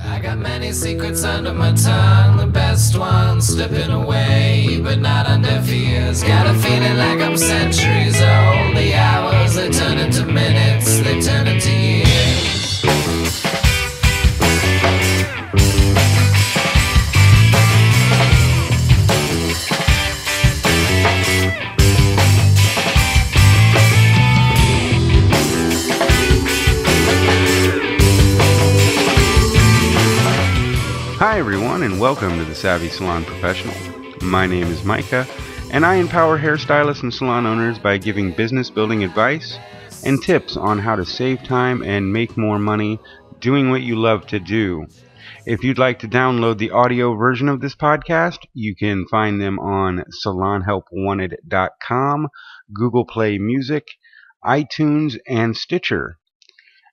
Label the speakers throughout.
Speaker 1: I got many secrets under my tongue, the best ones slipping away, but not on deaf ears. Got a feeling like I'm centuries old. The hours, they turn into minutes, they turn into years.
Speaker 2: Hi everyone, and welcome to the Savvy Salon Professional. My name is Micah, and I empower hairstylists and salon owners by giving business building advice and tips on how to save time and make more money doing what you love to do. If you'd like to download the audio version of this podcast, you can find them on salonhelpwanted.com, Google Play Music, iTunes, and Stitcher.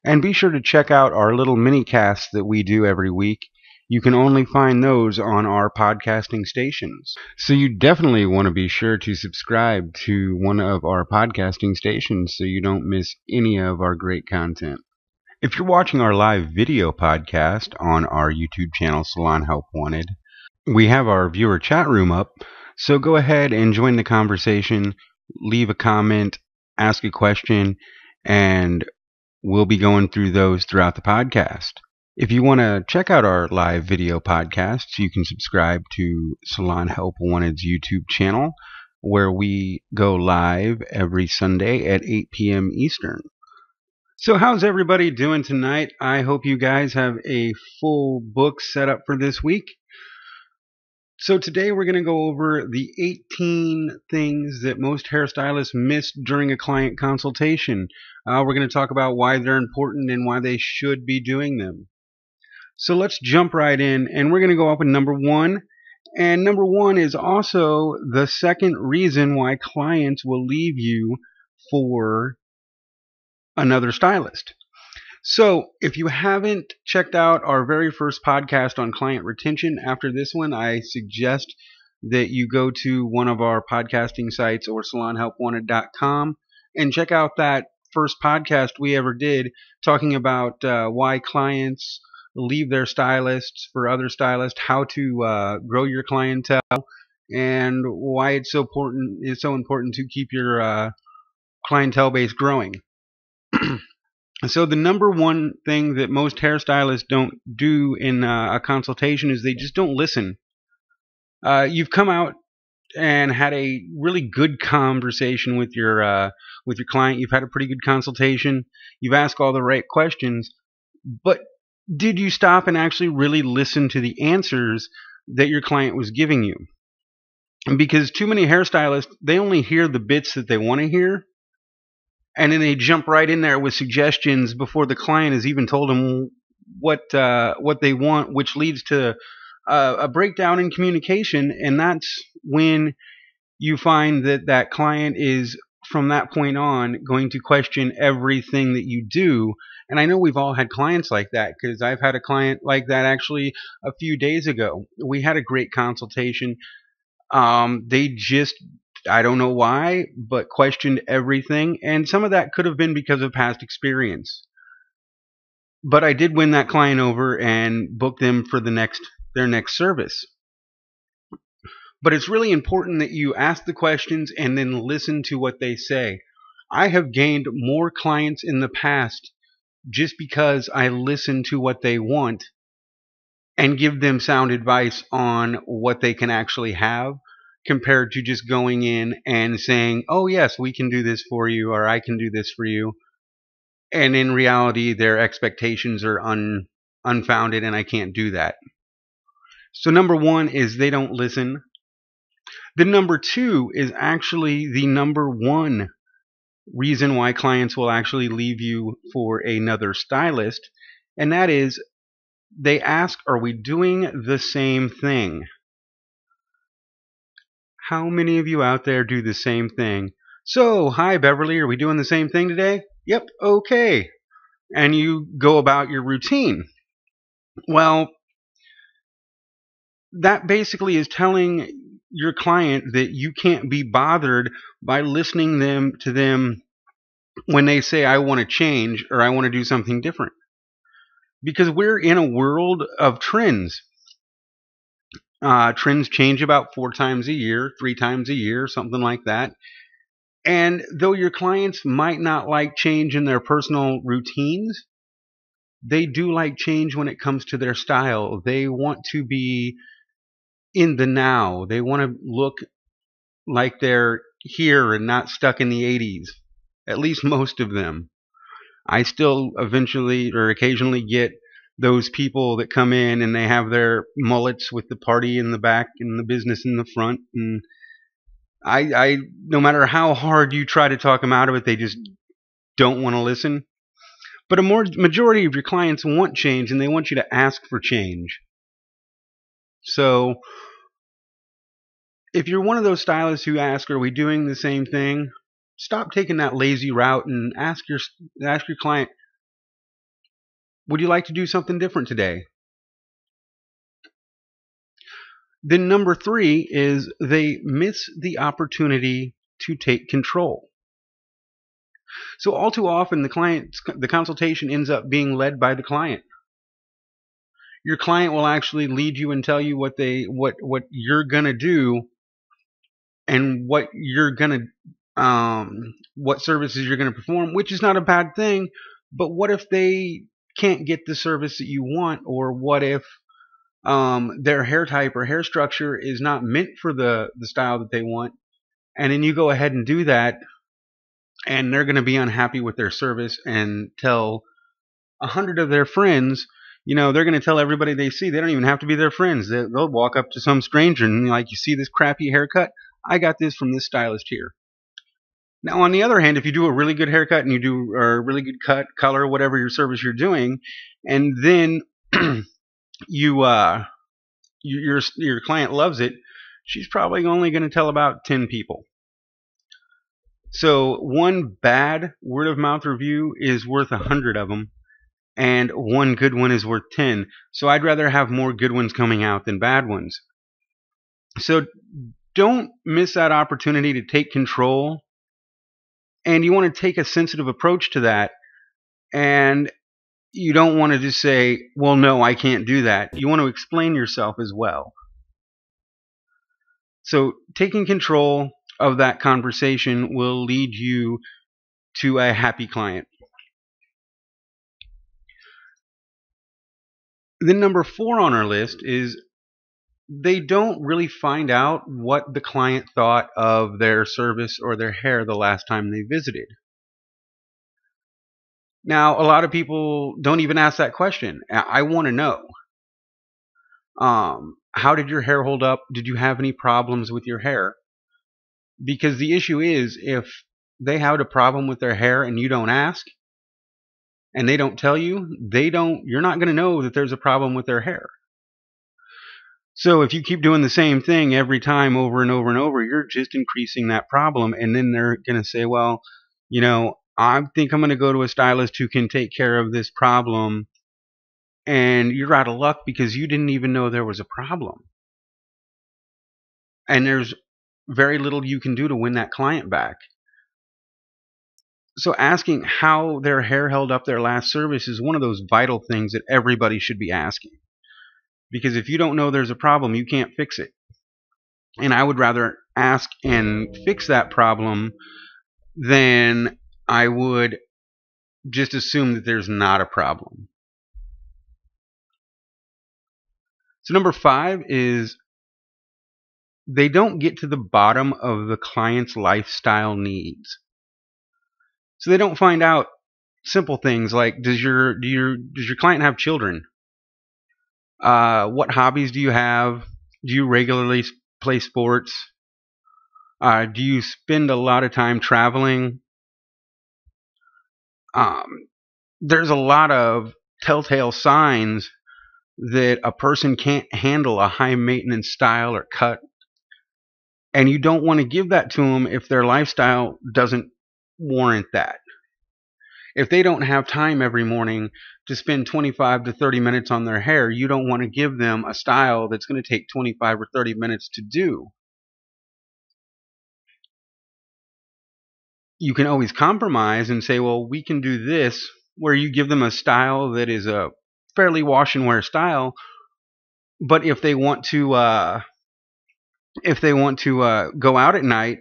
Speaker 2: And be sure to check out our little mini casts that we do every week. You can only find those on our podcasting stations. So you definitely want to be sure to subscribe to one of our podcasting stations so you don't miss any of our great content. If you're watching our live video podcast on our YouTube channel, Salon Help Wanted, we have our viewer chat room up, so go ahead and join the conversation, leave a comment, ask a question, and we'll be going through those throughout the podcast. If you want to check out our live video podcasts, you can subscribe to Salon Help Wanted's YouTube channel, where we go live every Sunday at 8 p.m. Eastern. So how's everybody doing tonight? I hope you guys have a full book set up for this week. So today we're going to go over the 18 things that most hairstylists miss during a client consultation. We're going to talk about why they're important and why they should be doing them. So let's jump right in, and we're going to go up with number one. And number one is also the second reason why clients will leave you for another stylist. So if you haven't checked out our very first podcast on client retention, after this one, I suggest that you go to one of our podcasting sites or salonhelpwanted.com and check out that first podcast we ever did talking about why clients leave their stylists for other stylists, how to grow your clientele, and why it's so important to keep your clientele base growing. So the number one thing that most hairstylists don't do in a consultation is they just don't listen. You've come out and had a really good conversation with your client. You've had a pretty good consultation. You've asked all the right questions, but did you stop and actually really listen to the answers that your client was giving you? Because too many hairstylists, they only hear the bits that they want to hear, and then they jump right in there with suggestions before the client has even told them what they want, which leads to a breakdown in communication. And that's when you find that client is, from that point on, going to question everything that you do. And I know we've all had clients like that, because I've had a client like that actually a few days ago. We had a great consultation. They just, I don't know why, but questioned everything. And some of that could have been because of past experience. But I did win that client over and book them for their next service. But it's really important that you ask the questions and then listen to what they say. I have gained more clients in the past just because I listen to what they want and give them sound advice on what they can actually have, compared to just going in and saying, oh yes, we can do this for you, or I can do this for you. And in reality, their expectations are unfounded, and I can't do that. So number one is they don't listen. The number two is actually the number one reason why clients will actually leave you for another stylist, and that is they ask, are we doing the same thing? How many of you out there do the same thing? So, hi Beverly, are we doing the same thing today? Yep, okay. And you go about your routine. Well, that basically is telling your client that you can't be bothered by listening to them when they say, I want to change or I want to do something different. because we're in a world of trends. Trends change about 4 times a year, 3 times a year, something like that. And though your clients might not like change in their personal routines, they do like change when it comes to their style. They want to be in the now. They want to look like they're here and not stuck in the 80s. At least most of them. I still eventually or occasionally get those people that come in and they have their mullets with the party in the back and the business in the front. And I no matter how hard you try to talk them out of it, they just don't want to listen. But majority of your clients want change, and they want you to ask for change. So if you're one of those stylists who ask, "Are we doing the same thing?" Stop taking that lazy route and ask your client, "Would you like to do something different today?" Then number 3 is they miss the opportunity to take control. So all too often the consultation ends up being led by the client. Your client will actually lead you and tell you what you're gonna do and what what services you're gonna perform, which is not a bad thing. But what if they can't get the service that you want, or what if their hair type or hair structure is not meant for the style that they want, and then you go ahead and do that, and they're going to be unhappy with their service and tell 100 of their friends. They're going to tell everybody they see. They don't even have to be their friends. They'll walk up to some stranger and like, "You see this crappy haircut? I got this from this stylist here." Now, on the other hand, if you do a really good haircut and you do a really good cut, color, whatever your service you're doing, and then you your client loves it, she's probably only going to tell about 10 people. So one bad word of mouth review is worth 100 of them, and one good one is worth 10. So I'd rather have more good ones coming out than bad ones. So don't miss that opportunity to take control, and you want to take a sensitive approach to that. And you don't want to just say, "Well, no, I can't do that." You want to explain yourself as well. So taking control of that conversation will lead you to a happy client. Then number 4 on our list is they don't really find out what the client thought of their service or their hair the last time they visited. Now, a lot of people don't even ask that question. I want to know. How did your hair hold up? Did you have any problems with your hair? Because the issue is, if they have a problem with their hair and you don't ask, and they don't tell you, you're not going to know that there's a problem with their hair. So if you keep doing the same thing every time over and over and over, you're just increasing that problem. And then they're going to say, "Well, I think I'm going to go to a stylist who can take care of this problem." And you're out of luck because you didn't even know there was a problem. And there's very little you can do to win that client back. So asking how their hair held up their last service is one of those vital things that everybody should be asking. Because if you don't know there's a problem, you can't fix it. And I would rather ask and fix that problem than I would just assume that there's not a problem. So number 5 is they don't get to the bottom of the client's lifestyle needs. So they don't find out simple things like, does your client have children? What hobbies do you have? Do you regularly play sports? Do you spend a lot of time traveling? There's a lot of telltale signs that a person can't handle a high maintenance style or cut, and you don't want to give that to them if their lifestyle doesn't warrant that. If they don't have time every morning to spend 25 to 30 minutes on their hair, you don't want to give them a style that's going to take 25 or 30 minutes to do. You can always compromise and say, "Well, we can do this," where you give them a style that is a fairly wash and wear style. But if they want to go out at night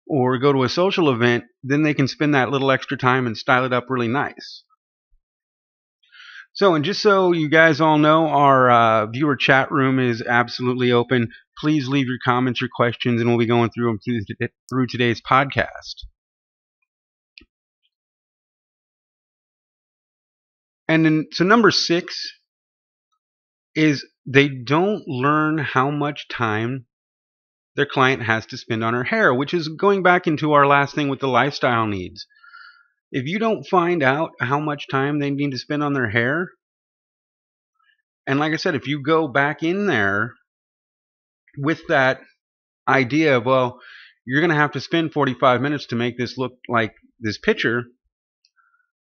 Speaker 2: or go to a social event, then they can spend that little extra time and style it up really nice. So, and just so you guys all know, our viewer chat room is absolutely open. Please leave your comments, your questions, and we'll be going through them through today's podcast. And then, so number 6 is they don't learn how much time their client has to spend on her hair, which is going back into our last thing with the lifestyle needs. If you don't find out how much time they need to spend on their hair, and like I said, if you go back in there with that idea of, well, you're going to have to spend 45 minutes to make this look like this picture,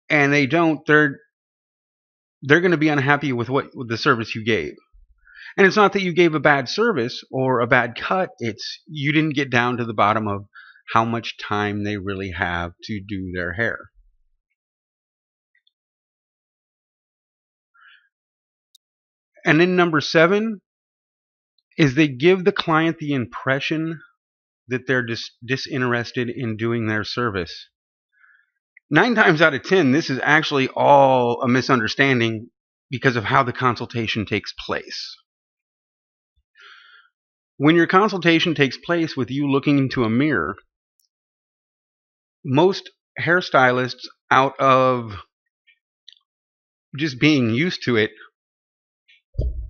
Speaker 2: and they don't, they're going to be unhappy with with the service you gave. And it's not that you gave a bad service or a bad cut, it's you didn't get down to the bottom of how much time they really have to do their hair. And then number 7 is they give the client the impression that they're disinterested in doing their service. 9 times out of 10, this is actually all a misunderstanding because of how the consultation takes place. When your consultation takes place with you looking into a mirror, most hairstylists, out of just being used to it,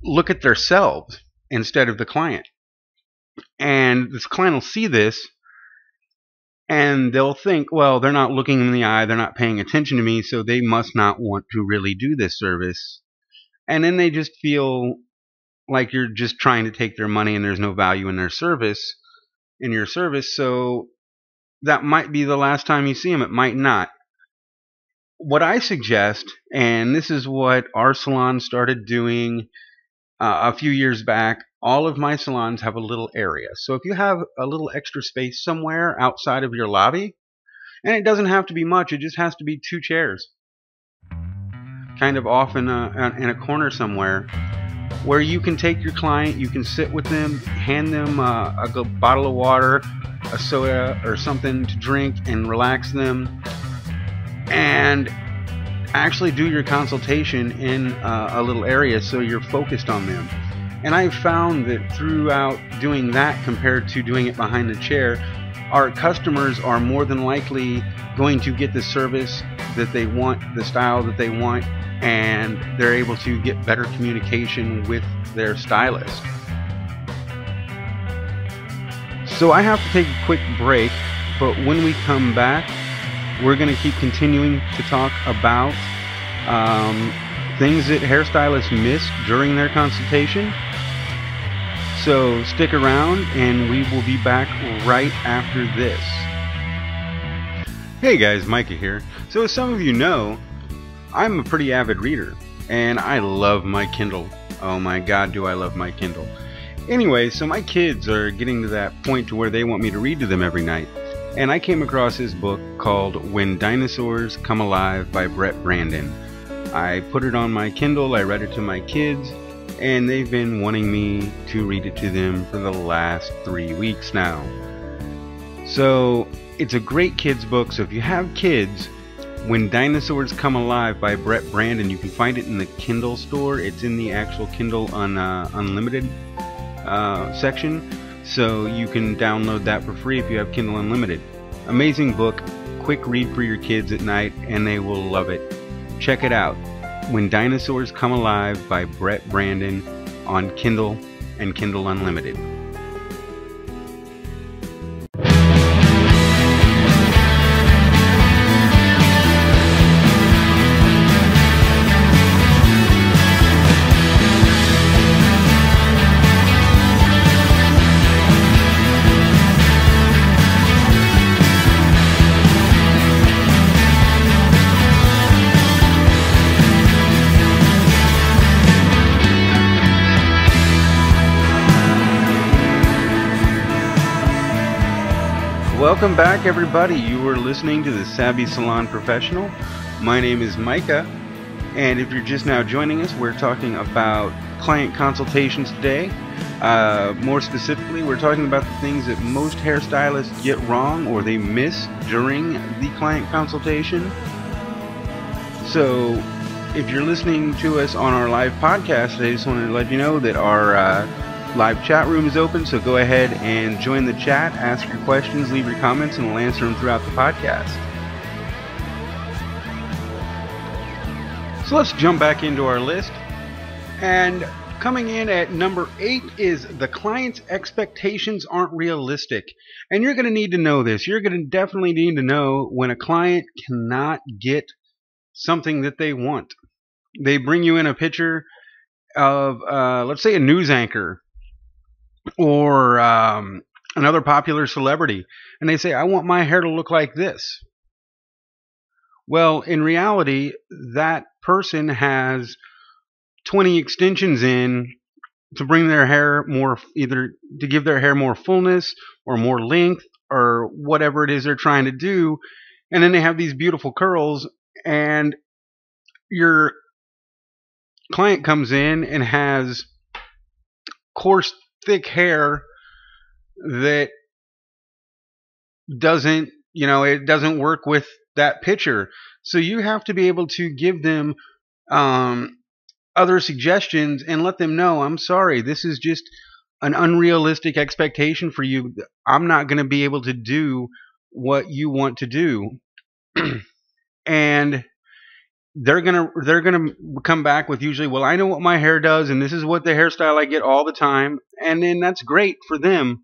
Speaker 2: look at themselves instead of the client. And this client will see this and they'll think, well, they're not looking in the eye, they're not paying attention to me, so they must not want to really do this service. And then they just feel like you're just trying to take their money and there's no value in their service, in your service. So that might be the last time you see them. It might not. What I suggest, and this is what our salon started doing a few years back, all of my salons have a little area. So if you have a little extra space somewhere outside of your lobby, and it doesn't have to be much, it just has to be 2 chairs, kind of off in a corner somewhere, where you can take your client, you can sit with them, hand them a bottle of water, a soda, or something to drink, and relax them, and actually do your consultation in a little area so you're focused on them. And I've found that throughout doing that compared to doing it behind the chair, our customers are more than likely going to get the service that they want, the style that they want, and they're able to get better communication with their stylist. So I have to take a quick break, but when we come back, we're going to keep continuing to talk about things that hairstylists miss during their consultation. So stick around and we will be back right after this. Hey guys, Micah here. So as some of you know, I'm a pretty avid reader and I love my Kindle. Oh my god, do I love my Kindle. Anyway, so my kids are getting to that point to where they want me to read to them every night. And I came across this book called When Dinosaurs Come Alive by Brett Brandon. I put it on my Kindle, I read it to my kids, and they've been wanting me to read it to them for the last 3 weeks now. So it's a great kids book, so if you have kids, When Dinosaurs Come Alive by Brett Brandon, you can find it in the Kindle store. It's in the actual Kindle Unlimited section, so you can download that for free if you have Kindle Unlimited. Amazing book, quick read for your kids at night, and they will love it. Check it out. When Dinosaurs Come Alive by Brett Brandon on Kindle and Kindle Unlimited. Welcome back, everybody. You are listening to the Savvy Salon Professional. My name is Micah, And if you're just now joining us, we're talking about client consultations today. More specifically, we're talking about the things that most hairstylists get wrong or they miss during the client consultation. So if you're listening to us on our live podcast, I just wanted to let you know that our live chat room is open, so go ahead and join the chat, ask your questions, leave your comments, and we'll answer them throughout the podcast. So let's jump back into our list. And coming in at number 8 is the client's expectations aren't realistic. And you're going to need to know this. You're going to definitely need to know when a client cannot get something that they want. They bring you in a picture of, let's say, a news anchor or another popular celebrity, and they say, I want my hair to look like this. Well, in reality, that person has 20 extensions in to bring their hair more, either to give their hair more fullness or more length or whatever it is they're trying to do. And then they have these beautiful curls, and your client comes in and has coarse, thick hair that doesn't, it doesn't work with that picture. So you have to be able to give them other suggestions and let them know, I'm sorry, this is just an unrealistic expectation for you. I'm not going to be able to do what you want to do. And they're gonna come back with usually, well, I know what my hair does, and this is what the hairstyle I get all the time, and then that's great for them.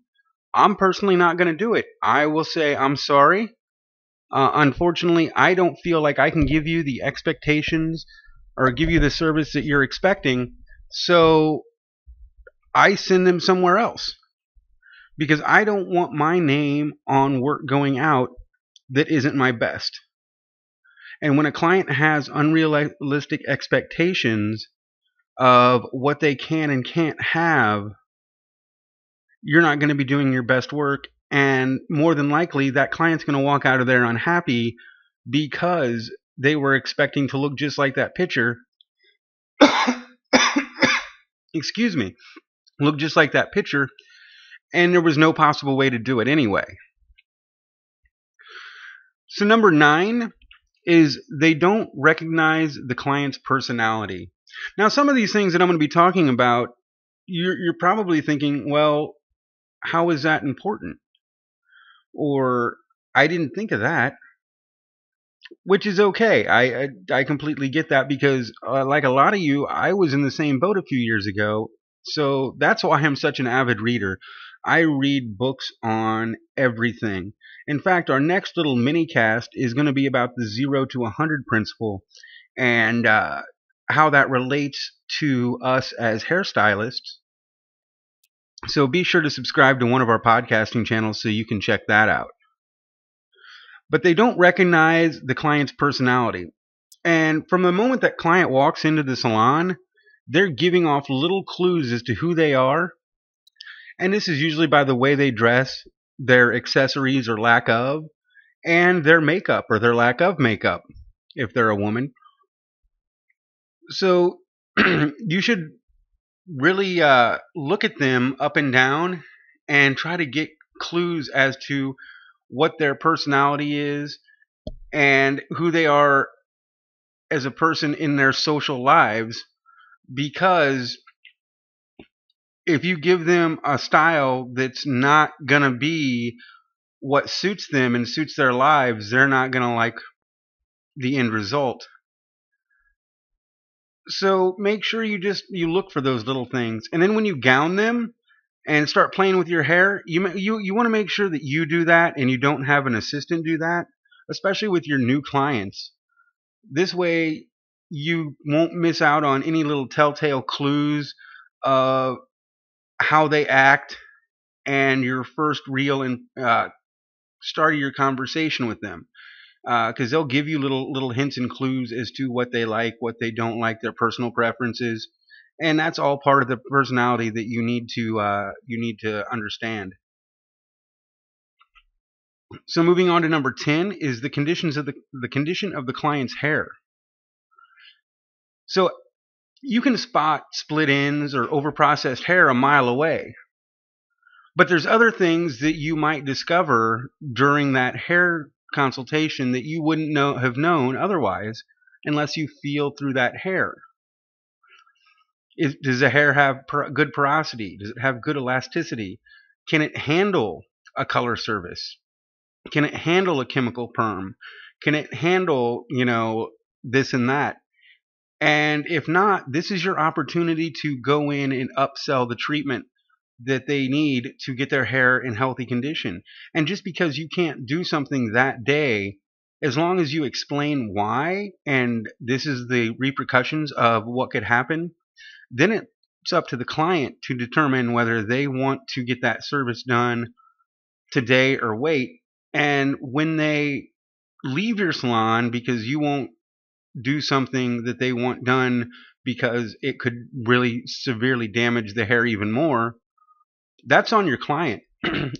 Speaker 2: I'm personally not going to do it. I will say, I'm sorry. Unfortunately, I don't feel like I can give you the expectations or give you the service that you're expecting, so I send them somewhere else because I don't want my name on work going out that isn't my best. And when a client has unrealistic expectations of what they can and can't have, you're not going to be doing your best work. And more than likely, that client's going to walk out of there unhappy because they were expecting to look just like that picture. Excuse me. Look just like that picture. And there was no possible way to do it anyway. So number 9 is they don't recognize the client's personality. Now, some of these things that I'm going to be talking about, you're probably thinking, well, how is that important? Or, I didn't think of that, which is okay. I completely get that because, like a lot of you, I was in the same boat a few years ago. So that's why I'm such an avid reader. I read books on everything. In fact, our next little mini cast is going to be about the 0 to 100 principle and how that relates to us as hairstylists. So be sure to subscribe to one of our podcasting channels so you can check that out. But they don't recognize the client's personality. And from the moment that client walks into the salon, they're giving off little clues as to who they are. And this is usually by the way they dress, their accessories or lack of, and their makeup or their lack of makeup, if they're a woman. So you should really look at them up and down and try to get clues as to what their personality is and who they are as a person in their social lives, because if you give them a style that's not going to be what suits them and suits their lives, they're not going to like the end result. So make sure you look for those little things. And then when you gown them and start playing with your hair, you want to make sure that you do that and you don't have an assistant do that, especially with your new clients. This way you won't miss out on any little telltale clues of how they act and your first real and start of your conversation with them, because they'll give you little hints and clues as to what they like, what they don't like, their personal preferences, and that's all part of the personality that you need to understand. So moving on to number 10 is the condition of the client's hair. So you can spot split ends or overprocessed hair a mile away. But there's other things that you might discover during that hair consultation that you wouldn't have known otherwise unless you feel through that hair. Does the hair have good porosity? Does it have good elasticity? Can it handle a color service? Can it handle a chemical perm? Can it handle, this and that? And if not, this is your opportunity to go in and upsell the treatment that they need to get their hair in healthy condition. And just because you can't do something that day, as long as you explain why and this is the repercussions of what could happen, then it's up to the client to determine whether they want to get that service done today or wait. And when they leave your salon because you won't do something that they want done because it could really severely damage the hair even more, that's on your client.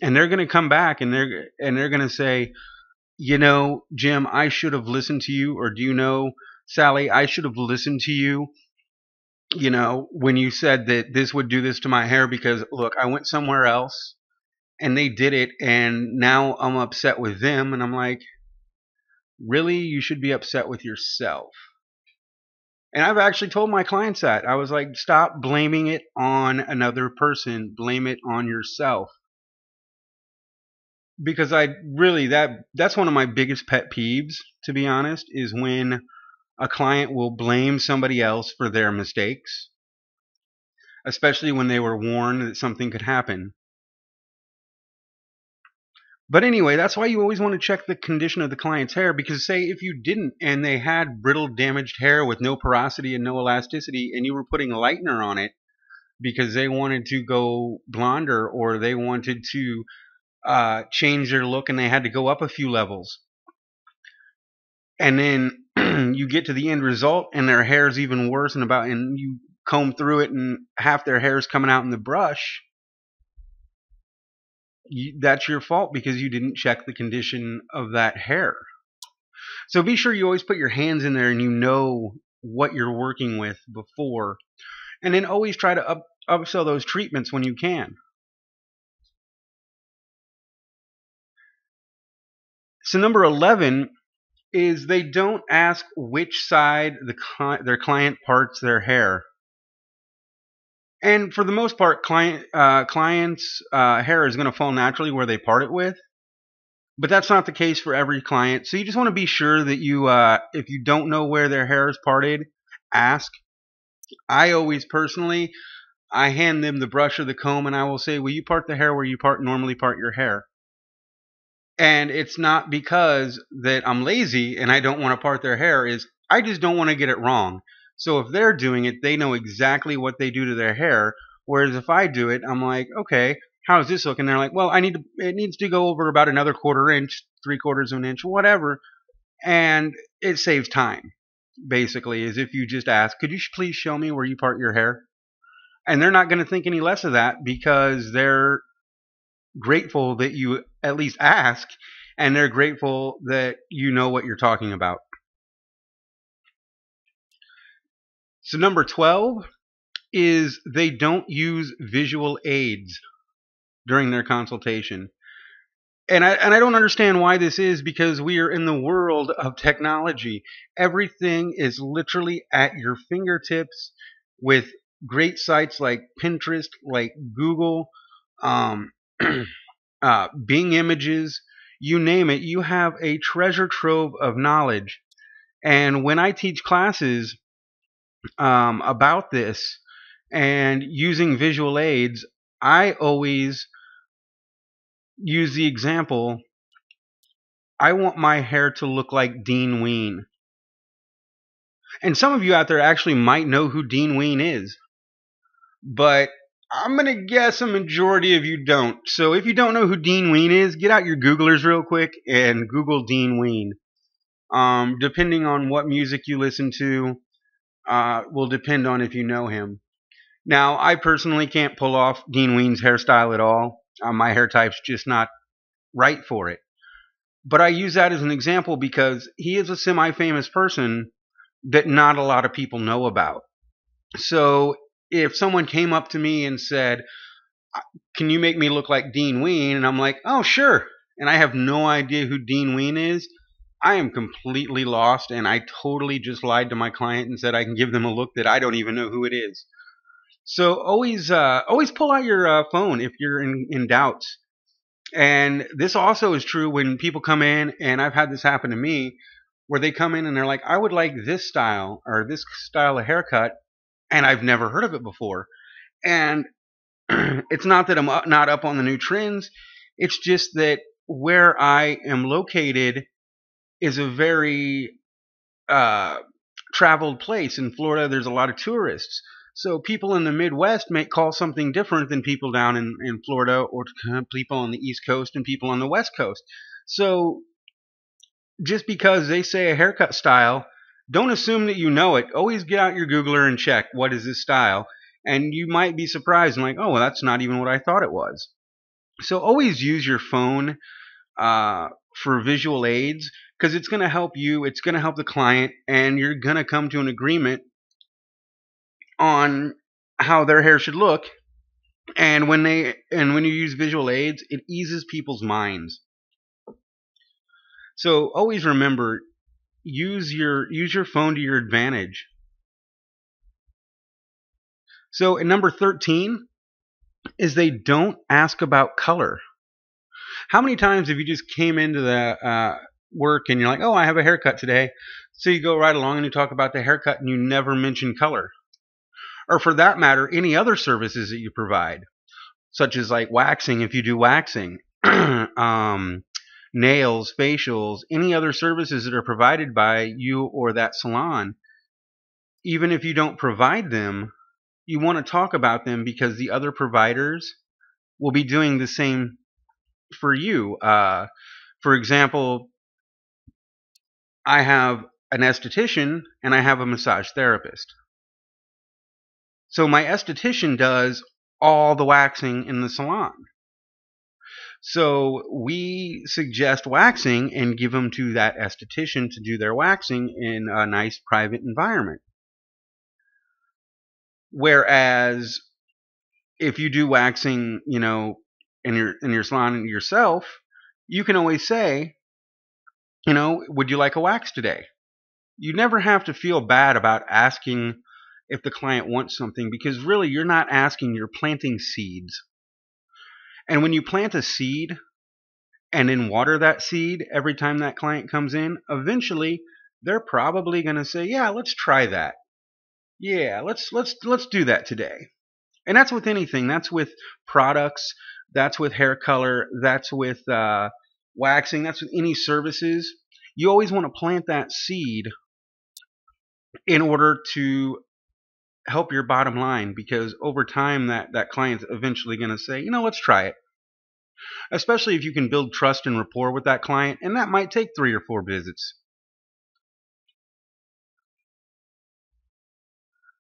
Speaker 2: And they're going to come back and they're going to say, Jim, I should have listened to you, or do you know, Sally, I should have listened to you, when you said that this would do this to my hair, because look, I went somewhere else and they did it and now I'm upset with them. And I'm like, really? You should be upset with yourself. And I've actually told my clients that. I was like, stop blaming it on another person. Blame it on yourself. Because that's one of my biggest pet peeves, to be honest, is when a client will blame somebody else for their mistakes, especially when they were warned that something could happen. But anyway, that's why you always want to check the condition of the client's hair, because say if you didn't and they had brittle, damaged hair with no porosity and no elasticity, and you were putting lightener on it because they wanted to go blonder or they wanted to change their look and they had to go up a few levels, and then you get to the end result and their hair is even worse and you comb through it and half their hair is coming out in the brush, that's your fault because you didn't check the condition of that hair. So be sure you always put your hands in there and you know what you're working with before, and then always try to upsell those treatments when you can. So number 11 is they don't ask which side their client parts their hair. And for the most part, clients' hair is going to fall naturally where they part it with. But that's not the case for every client. So you just want to be sure that if you don't know where their hair is parted, ask. I always personally, I hand them the brush or the comb and I will say, will you part the hair where you normally part your hair? And it's not because that I'm lazy and I don't want to part their hair, I just don't want to get it wrong. So if they're doing it, they know exactly what they do to their hair. Whereas if I do it, I'm like, okay, how's this look? And they're like, well, it needs to go over about another quarter inch, 3/4 of an inch, whatever. And it saves time, basically, is if you just ask, could you please show me where you part your hair? And they're not going to think any less of that because they're grateful that you at least ask, and they're grateful that you know what you're talking about. So number 12 is they don't use visual aids during their consultation. And I don't understand why this is, because we are in the world of technology. Everything is literally at your fingertips with great sites like Pinterest, like Google, Bing Images, you name it. You have a treasure trove of knowledge. And when I teach classes about this and using visual aids, I always use the example, I want my hair to look like Dean Ween. And some of you out there actually might know who Dean Ween is, but I'm going to guess a majority of you don't. So if you don't know who Dean Ween is, get out your Googlers real quick and Google Dean Ween. Depending on what music you listen to, will depend on if you know him. Now, I personally can't pull off Dean Ween's hairstyle at all. My hair type's just not right for it. But I use that as an example because he is a semi-famous person that not a lot of people know about. So if someone came up to me and said, "Can you make me look like Dean Ween?" and I'm like, "Oh, sure," and I have no idea who Dean Ween is, I am completely lost, and I totally just lied to my client and said I can give them a look that I don't even know who it is. So always pull out your phone if you're in doubt. And this also is true when people come in, and I've had this happen to me, where they come in and they're like, "I would like this style or this style of haircut," and I've never heard of it before. And it's not that I'm not up on the new trends. It's just that where I am located is a very uh, traveled place. In Florida, there's a lot of tourists. So people in the Midwest may call something different than people down in Florida, or people on the East Coast and people on the West Coast. So just because they say a haircut style, don't assume that you know it. Always get out your Googler and check, what is this style? And you might be surprised and like, oh, well, that's not even what I thought it was. So always use your phone for visual aids, because it's going to help you, it's going to help the client, and you're going to come to an agreement on how their hair should look. And when you use visual aids, it eases people's minds. So always remember, use your phone to your advantage. So at number 13 is they don't ask about color. How many times have you just came into the work and you're like, "Oh, I have a haircut today," so you go right along and you talk about the haircut and you never mention color, or for that matter, any other services that you provide, such as like waxing if you do waxing, nails, facials, any other services that are provided by you or that salon. Even if you don't provide them, you want to talk about them because the other providers will be doing the same for you. For example, I have an esthetician and I have a massage therapist. So my esthetician does all the waxing in the salon. So we suggest waxing and give them to that esthetician to do their waxing in a nice private environment. Whereas if you do waxing, in your salon yourself, you can always say, "Would you like a wax today?" You never have to feel bad about asking if the client wants something, because really you're not asking, you're planting seeds. And when you plant a seed and then water that seed every time that client comes in, eventually they're probably going to say, "Yeah, let's try that. Yeah, let's do that today." And that's with anything. That's with products. That's with hair color. That's with waxing. That's with any services. You always want to plant that seed in order to help your bottom line, because over time that client's eventually going to say, "Let's try it." Especially if you can build trust and rapport with that client, and that might take 3 or 4 visits.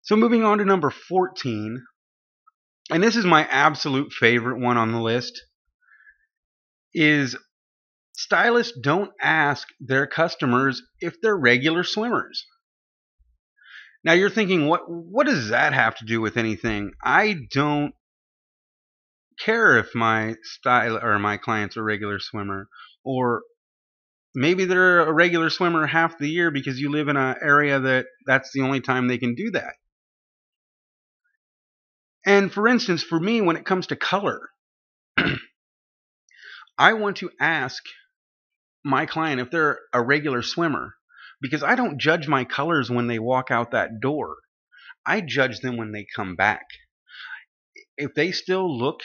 Speaker 2: So moving on to number 14, and this is my absolute favorite one on the list, is stylists don't ask their customers if they're regular swimmers. Now you're thinking, what does that have to do with anything? I don't care if my style or my client's a regular swimmer, or maybe they're a regular swimmer half the year because you live in an area that's the only time they can do that. And for instance, for me, when it comes to color, I want to ask my client if they're a regular swimmer, because I don't judge my colors when they walk out that door. I judge them when they come back. If they still look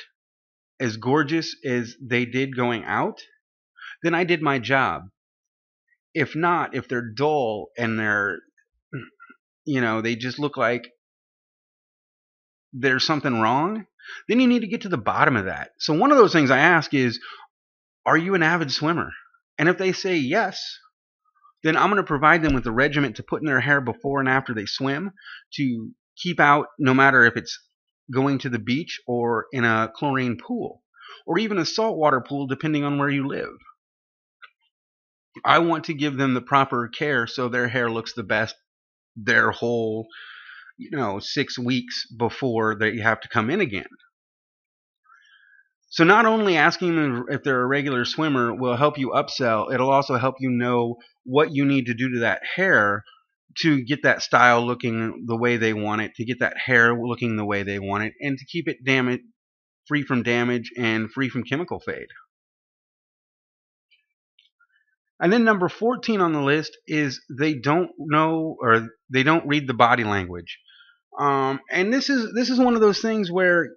Speaker 2: as gorgeous as they did going out, then I did my job. If not, if they're dull and they just look like there's something wrong, then you need to get to the bottom of that. So one of those things I ask is, "Are you an avid swimmer?" And if they say yes, then I'm going to provide them with a regimen to put in their hair before and after they swim, to keep out, no matter if it's going to the beach or in a chlorine pool or even a saltwater pool, depending on where you live. I want to give them the proper care so their hair looks the best their whole 6 weeks before they have to come in again. So not only asking them if they're a regular swimmer will help you upsell, it'll also help you know what you need to do to that hair to get that style looking the way they want it, to get that hair looking the way they want it, and to keep it free from damage and free from chemical fade. And then number 14 on the list is they don't know, or they don't read the body language. And this is one of those things where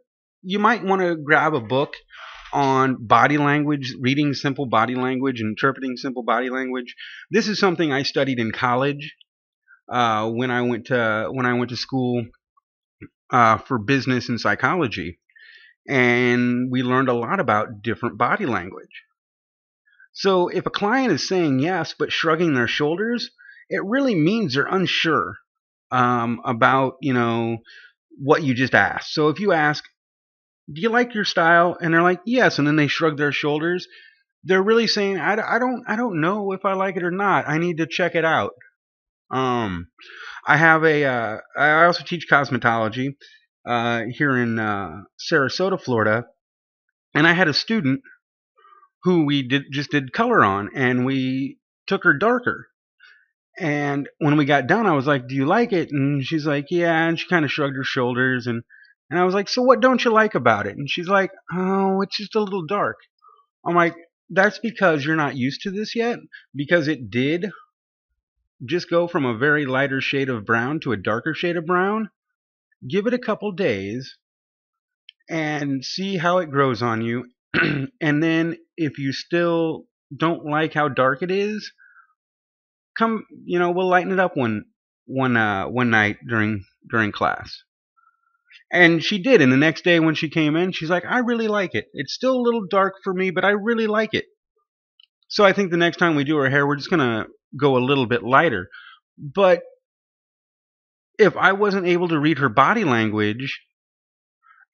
Speaker 2: you might want to grab a book on body language, reading simple body language, interpreting simple body language. This is something I studied in college when I went to school for business and psychology, and we learned a lot about different body language. So if a client is saying yes but shrugging their shoulders, it really means they're unsure about what you just asked. So if you ask, do you like your style? And they're like, yes, and then they shrug their shoulders, they're really saying, I don't know if I like it or not. I need to check it out. I also teach cosmetology here in Sarasota, Florida, and I had a student who we just did color on, and we took her darker. And when we got done, I was like, do you like it? And she's like, yeah. And she kind of shrugged her shoulders. And I was like, so what don't you like about it? And she's like, oh, it's just a little dark. I'm like, that's because you're not used to this yet, because it did just go from a very lighter shade of brown to a darker shade of brown. Give it a couple days and see how it grows on you. And then if you still don't like how dark it is, come, we'll lighten it up one night during class. And she did. And the next day when she came in, she's like, I really like it. It's still a little dark for me, but I really like it. So I think the next time we do her hair, we're just going to go a little bit lighter. But if I wasn't able to read her body language,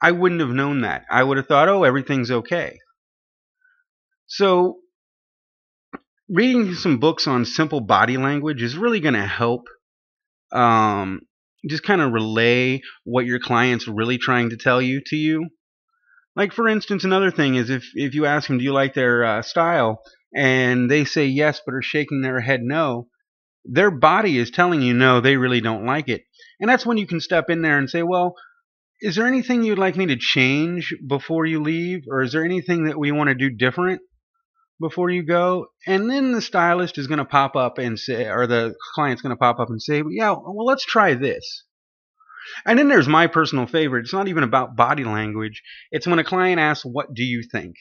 Speaker 2: I wouldn't have known that. I would have thought, oh, everything's okay. So reading some books on simple body language is really going to help just kind of relay what your client's really trying to tell you to you. Like, for instance, another thing is if you ask them, do you like their style? And they say yes, but are shaking their head no, their body is telling you no, they really don't like it. And that's when you can step in there and say, well, is there anything you'd like me to change before you leave? Or is there anything that we want to do different before you go? And then the stylist is going to pop up and say, or the client's going to pop up and say, yeah, well, let's try this. And then there's my personal favorite. It's not even about body language. It's when a client asks, what do you think?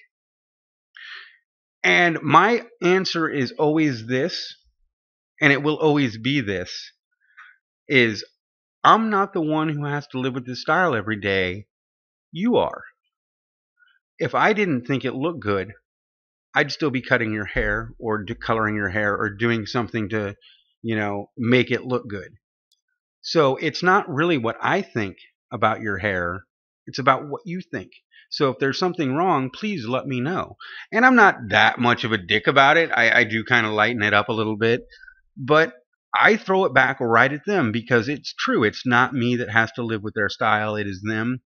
Speaker 2: And my answer is always this, and it will always be this, is I'm not the one who has to live with this style every day. You are. If I didn't think it looked good, I'd still be cutting your hair or coloring your hair or doing something to, make it look good. So it's not really what I think about your hair. It's about what you think. So if there's something wrong, please let me know. And I'm not that much of a dick about it. I do kind of lighten it up a little bit. But I throw it back right at them because it's true. It's not me that has to live with their style. It is them.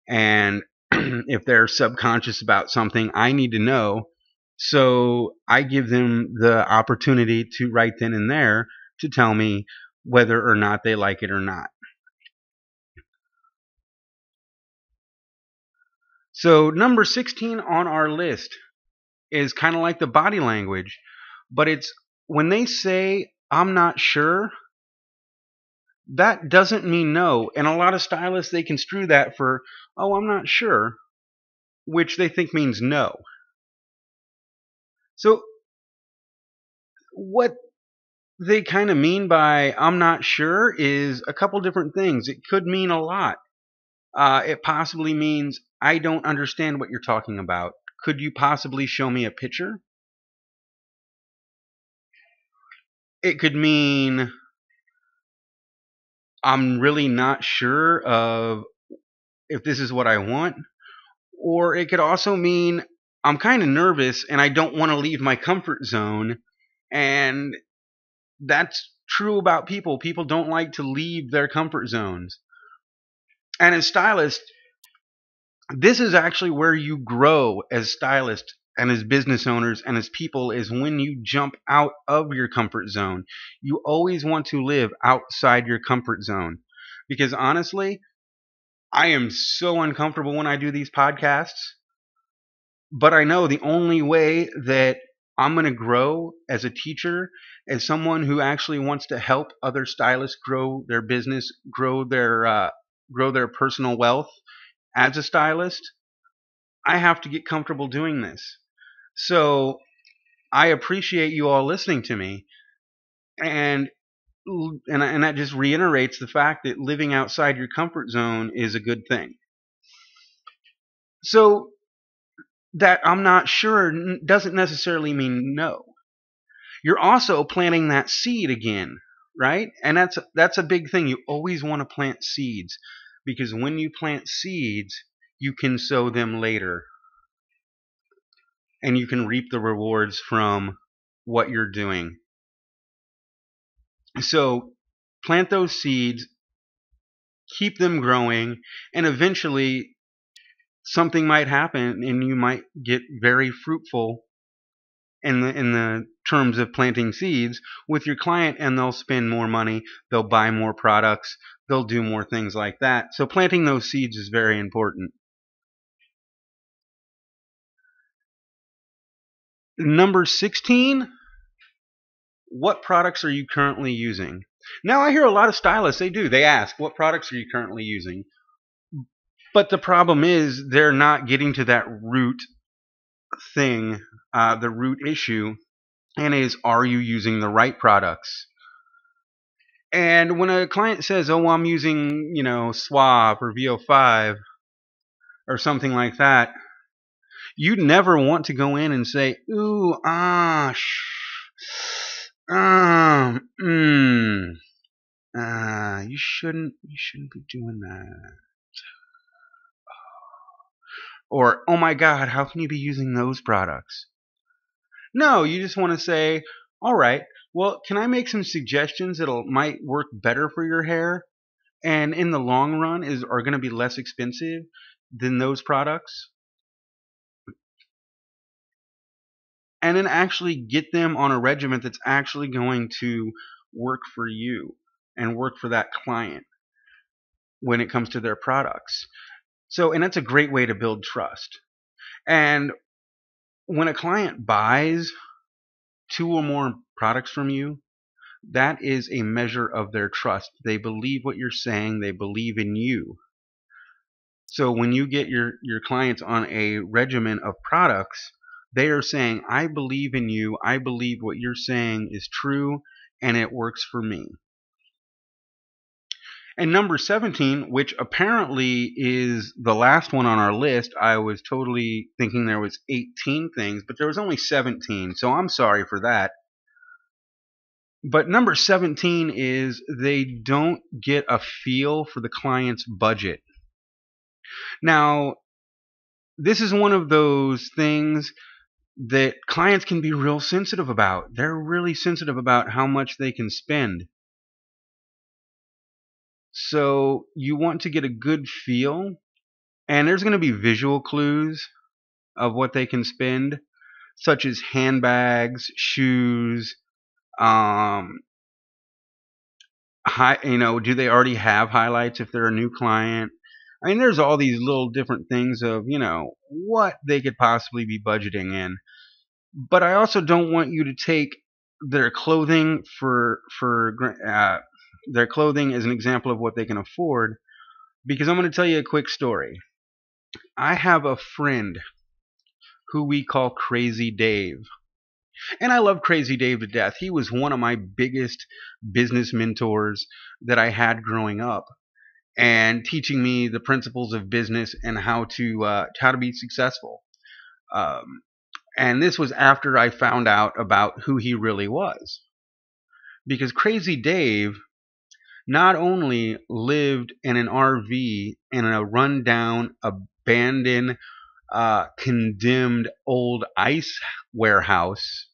Speaker 2: And if they're subconscious about something, I need to know. So I give them the opportunity to right then and there to tell me whether or not they like it or not. So number 16 on our list is kind of like the body language, but it's when they say, I'm not sure, that doesn't mean no. And a lot of stylists, they construe that for, oh, I'm not sure, which they think means no. So what they kind of mean by I'm not sure is a couple different things. It could mean a lot. It possibly means I don't understand what you're talking about. Could you possibly show me a picture? It could mean I'm really not sure of if this is what I want. Or it could also mean I'm kind of nervous and I don't want to leave my comfort zone. And that's true about people. People don't like to leave their comfort zones. And as stylists, this is actually where you grow as stylists and as business owners and as people, is when you jump out of your comfort zone. You always want to live outside your comfort zone. Because honestly, I am so uncomfortable when I do these podcasts, but I know the only way that I'm going to grow as a teacher, as someone who actually wants to help other stylists grow their business, grow their personal wealth as a stylist, I have to get comfortable doing this. So I appreciate you all listening to me, and that just reiterates the fact that living outside your comfort zone is a good thing. So that I'm not sure doesn't necessarily mean no. You're also planting that seed again, right? And that's a big thing. You always want to plant seeds, because when you plant seeds, you can sow them later, and you can reap the rewards from what you're doing. So plant those seeds, keep them growing, and eventually something might happen and you might get very fruitful in the terms of planting seeds with your client, and they'll spend more money, they'll buy more products, they'll do more things like that. So planting those seeds is very important. Number 16, what products are you currently using? Now, I hear a lot of stylists, they ask, what products are you currently using? But the problem is they're not getting to that root thing, the root issue, and is, are you using the right products? And when a client says, oh, I'm using, Swab or VO5 or something like that, you'd never want to go in and say, ooh, you shouldn't be doing that. Or, oh my God, how can you be using those products? No, you just want to say, all right, well, can I make some suggestions that might work better for your hair, and in the long run are going to be less expensive than those products? And then actually get them on a regimen that's actually going to work for you and work for that client when it comes to their products. So, and that's a great way to build trust. And when a client buys 2 or more products from you, that is a measure of their trust. They believe what you're saying, they believe in you. So when you get your clients on a regimen of products, they are saying, I believe in you, I believe what you're saying is true, and it works for me. And number 17, which apparently is the last one on our list, I was totally thinking there was 18 things, but there was only 17, so I'm sorry for that. But number 17 is they don't get a feel for the client's budget. Now, this is one of those things that clients can be real sensitive about. They're really sensitive about how much they can spend. So you want to get a good feel, and there's going to be visual clues of what they can spend, such as handbags, shoes, do they already have highlights if they're a new client? I mean, there's all these little different things of, what they could possibly be budgeting in. But I also don't want you to take their clothing their clothing as an example of what they can afford, because I'm going to tell you a quick story. I have a friend who we call Crazy Dave. And I love Crazy Dave to death. He was one of my biggest business mentors that I had growing up, and teaching me the principles of business and how to be successful. And this was after I found out about who he really was. Because Crazy Dave not only lived in an RV in a rundown, abandoned, condemned old ice warehouse,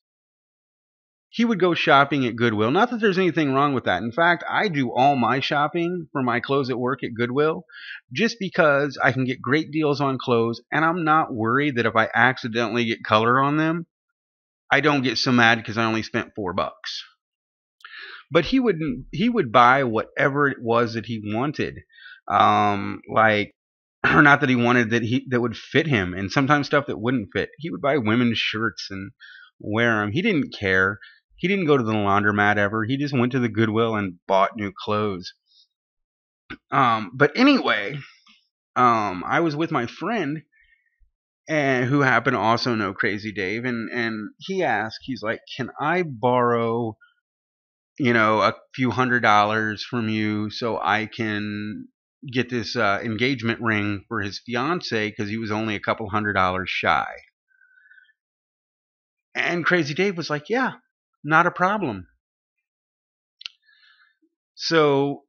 Speaker 2: he would go shopping at Goodwill. Not that there's anything wrong with that. In fact, I do all my shopping for my clothes at work at Goodwill just because I can get great deals on clothes, and I'm not worried that if I accidentally get color on them, I don't get so mad because I only spent $4. But he would buy whatever it was that he wanted, like, or not that he wanted, that would fit him, and sometimes stuff that wouldn't fit. He would buy women's shirts and wear them. He didn't care. He didn't go to the laundromat ever. He just went to the Goodwill and bought new clothes. But anyway, I was with my friend, and who happened to also know Crazy Dave, and he asked, he's like, "Can I borrow, a few $100s from you so I can get this engagement ring for his fiance, because he was only a couple $100s shy?" And Crazy Dave was like, "Yeah, not a problem." So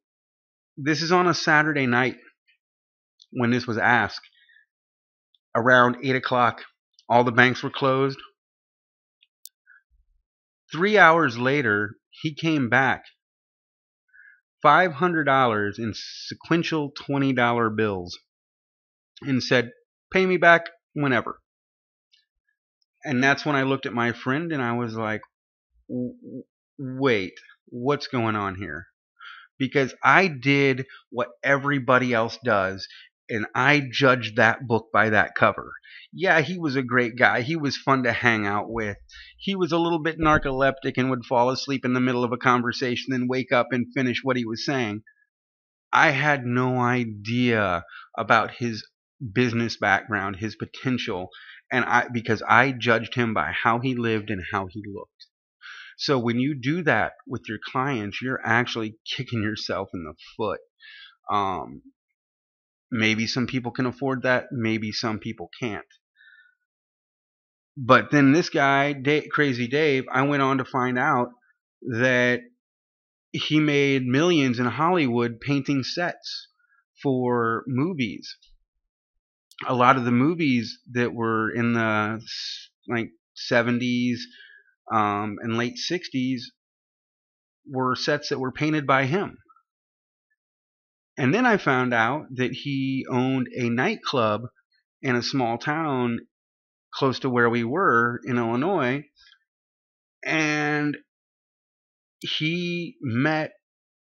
Speaker 2: this is on a Saturday night when this was asked. Around 8 o'clock, all the banks were closed. 3 hours later, he came back, $500 in sequential $20 bills, and said, "Pay me back whenever." And that's when I looked at my friend and I was like, wait, what's going on here? Because I did what everybody else does, and I judged that book by that cover. Yeah, he was a great guy. He was fun to hang out with. He was a little bit narcoleptic and would fall asleep in the middle of a conversation and wake up and finish what he was saying. I had no idea about his business background, his potential, because I judged him by how he lived and how he looked. So when you do that with your clients, you're actually kicking yourself in the foot. Maybe some people can afford that. Maybe some people can't. But then this guy, Crazy Dave, I went on to find out that he made millions in Hollywood painting sets for movies. A lot of the movies that were in the 70s and late 60s were sets that were painted by him. And then I found out that he owned a nightclub in a small town close to where we were in Illinois, and he met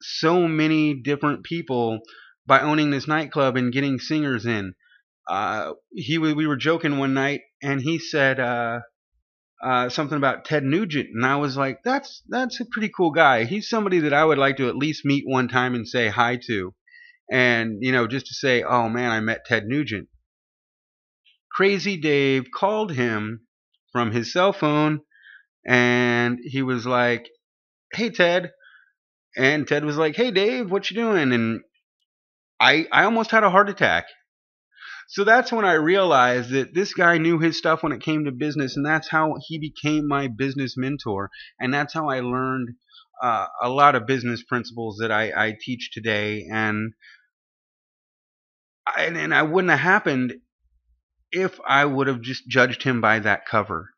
Speaker 2: so many different people by owning this nightclub and getting singers in. We were joking one night, and he said something about Ted Nugent, and I was like, that's a pretty cool guy. He's somebody that I would like to at least meet one time and say hi to, and just to say, oh man, I met Ted Nugent. Crazy Dave called him from his cell phone, and he was like, "Hey Ted," and Ted was like, "Hey Dave, what you doing?" And I almost had a heart attack. So that's when I realized that this guy knew his stuff when it came to business, and that's how he became my business mentor, and that's how I learned a lot of business principles that I teach today, and I wouldn't have happened if I would have just judged him by that cover.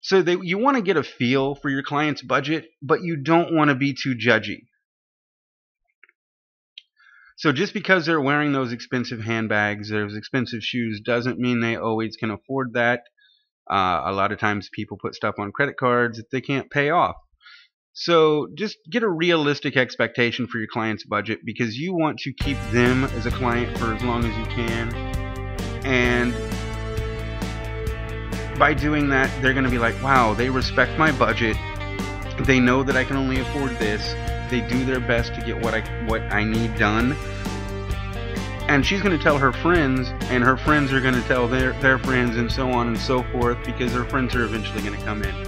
Speaker 2: So you want to get a feel for your client's budget, but you don't want to be too judgy. So just because they're wearing those expensive handbags, those expensive shoes, doesn't mean they always can afford that. A lot of times people put stuff on credit cards that they can't pay off. So just get a realistic expectation for your client's budget, because you want to keep them as a client for as long as you can. And by doing that, they're going to be like, wow, they respect my budget. They know that I can only afford this. They do their best to get what I need done. And she's going to tell her friends, and her friends are going to tell their friends, and so on and so forth, because their friends are eventually going to come in.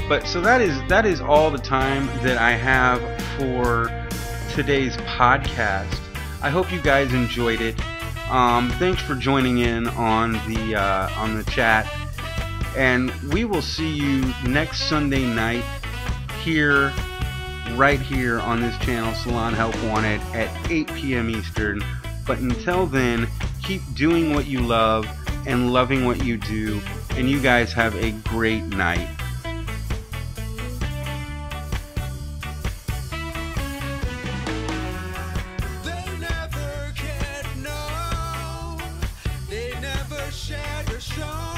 Speaker 2: But so that is all the time that I have for today's podcast. I hope you guys enjoyed it. Thanks for joining in on the chat, and we will see you next Sunday night right here on this channel, Salon Help Wanted, at 8 p.m. Eastern. But until then, keep doing what you love and loving what you do, and you guys have a great night.
Speaker 1: share your show.